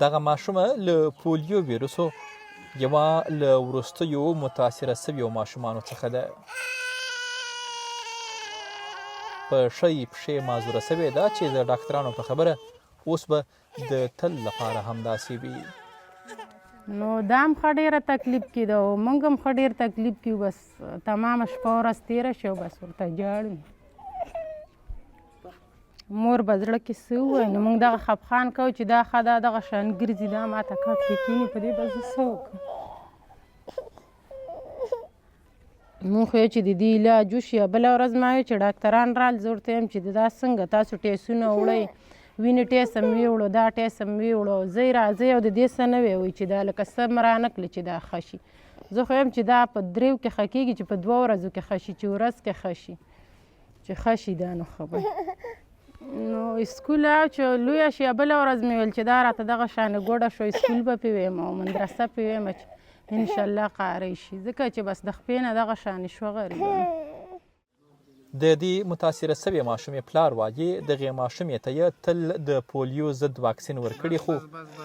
دغه ماشومه له پولیو ویروسو یوه له وروستیو متاثره سویو ماشومانو څخه ده. په ښۍ پښې معذوره سوې ده چې د ډاکټرانو په خبره اوس به د تل لپاره همداسې وي. نو دا هم ښه ډېره تکلیف کې ده او موږ هم ښه ډېر تکلیف کې بس تمامه شپه ورځ تېره شي او بس ورته ژاړو. مور به زړه کې څه ووایي نو موږ دغه خفخان کوو چې دا ښه ده دغه شان ګرځي دا ماته کټ کې کښېني په دې به زه څه وکړم. مونږ خو یو چې د دې علاج وشي بله ورځ ما ویل چې ډاکټران رال زه ورته وایم چې دا څنګه تاسو ټیسټونه وړئ وینې ټیسټ هم ویوړو دا ټیسټ هم ویوړو زه راځئ او د دې څه نه وی چې دا لکه څه م رانه کړي چې دا ښه شي. زه خو یم چې دا په 3 کې ښه کېږي چې په 2 ورځو کې ښه شي چې ورځ کې ښه شي چې ښه شي دا نو ښه به نو اسکول چې لویه شي بله ورځ مې ویل چې دا راته دغه شانې ګوډه شو اسکول به پې ویم او مدرسه پې ویم چې انشاءالله قاری شي ځکه چې بس د خپې نه دغه شانې شوه غریبه. د دې متاثره سوې ماشومې پلار وایي دغې ماشومې ته یې تل د پولیو ضد واکسین ورکړي خو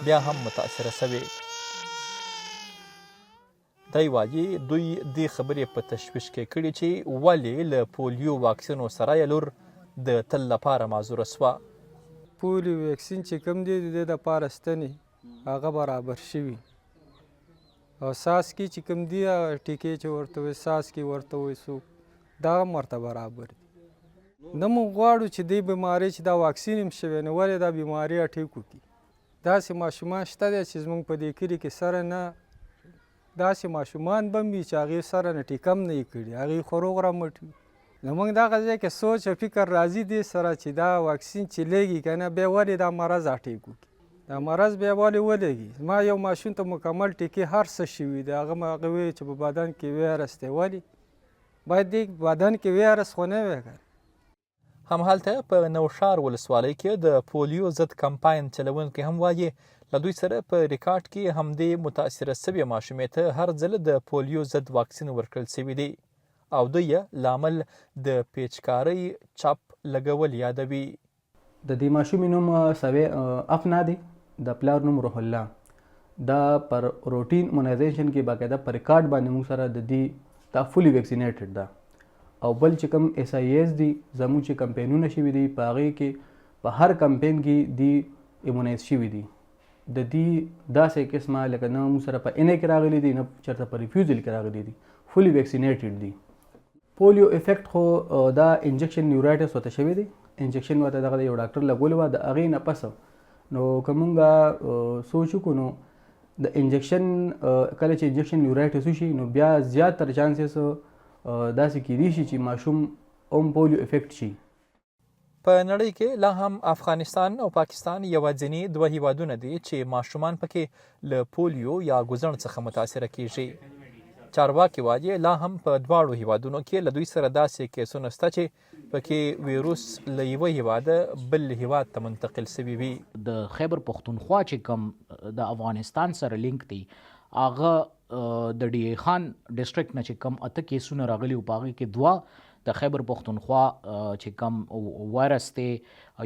بیا هم متاثره سوې. دی وایي دوی دې خبرې په تشویش کې کړي چې ولې له پولیو واکسینو سره یې لور د تل لپاره معذوره سوه. پولیو واکسین چې کوم دی د دې دپاره ستنې هغه برابر شوي او څاڅکي چې کوم دي ټیکې چې ورته وایي څاڅکي ورته وایي څوک دا هم ورته برابر دي. نه موږ غواړو چې دې بیمارۍ چې دا واکسین هم شوی نو ولې دا بیماري اټیک وکړي. داسې ماشومان شته دی چې زموږ په دې کلي کې سره نه داسې ماشومان به هم وي چې هغې سره نه ټیکه هم نه یې کړي هغې خو روغ رمټ وي. نو موږ دغه ځای کې سوچ او فکر راځي دې سره چې دا واکسین چې لېږي که نه بیا ولې دا مرض اټیک وکړي. دا مرض بیا ولې ولېږي. ما یو ماشوم ته مکمل ټیکې هر څه شوي دی هغه ویل چې په بدن کې ویرس دی ولې باید دې بدن کې ویرس خو نه وی که. همهلته په نوشار ولسوالۍ کې د پولیو ضد کمپاین چلونکي هم وایي له دوی سره په ریکارډ کې همدې متاثره سوې ماشومې ته هر ځل د پولیو ضد واکسین ورکړل سوي دی او دوی یې لامل د پیچکارۍ چپ لګول یادوي. د دې ماشومې نوم سوې افنا دی د پلار نوم روح الله. دا پر روټین امونایزیشن کې باقاعده پر ریکارډ باندې موږ سره د دې دا فولي ویکسینیټډ ده او بل چې کوم SIS دي زموږ چې کمپینونه شوي دي په هغې کې په هر کمپین کې دی ایمونایز شوي دي. د دې داسې قسمه لکه نه موږ سره په NA کې راغلي دي نه چېرته په ریفیوزل کې راغلي دي فولي ویکسینیټډ دي. پولیو افیکټ خو دا انجکشن نیورایټس ورته شوی دی انجکشن ورته دغه یو ډاکټر لګولې وه د هغې نه پس نو که موږ سوچ وکړو نو د انجکشن کله چې انجکشن نیورایټس وشي نو بیا زیاتر چانسز داسې کیدی شي چې ماشوم هم پولیو افیکټ شي. په نړۍ کې لا هم افغانستان او پاکستان یوازیني 2 هیوادونه دي چې ماشومان پکې له پولیو یا ګوزڼ څخه متاثره کیږي. چارواکي وایي لا هم په 2 هیوادونو کې له دوی سره داسې کیسونه شته چې پکې ویروس له یوه هیواده بل هیواد ته منتقل سوي وي. د خیبر پښتونخوا چې کوم د افغانستان سره لینک دی هغه د ډي ای خان ډسټریکټ نه چې کوم 8 کیسونه راغلي او په هغې کې 2 د خیبر پښتونخوا چې کوم وایرس دی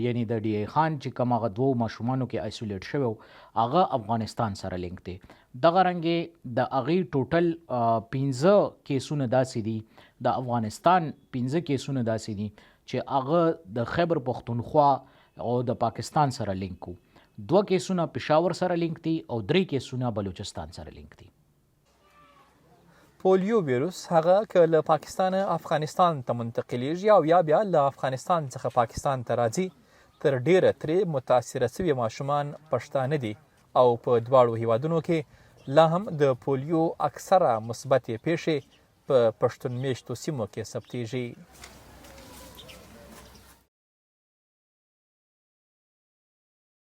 یعنی د ډي ای خان چې کوم هغه 2 ماشومانو کې آیسولیټ شوی هغه افغانستان سره لینک دی. دغه رنګې د هغې ټوټل 15 کیسونه داسې دي د افغانستان 15 کیسونه داسې دي چې هغه د خیبر پښتونخوا او د پاکستان سره لینک وو. 2 کیسونه پېښور سره لینک دي او 3 کیسونه بلوچستان سره لینک دي. پولیو ویروس هغه که له پاکستانه افغانستان ته منتقلیږي او یا بیا له افغانستان څخه پاکستان ته راځي تر ډیره ترې متاثره سوي ماشومان پښتانه دي او په 2 هیوادونو کې لا هم د پولیو اکثره مثبتې پیښې په پښتون میشتو سیمو کې ثبتیږي.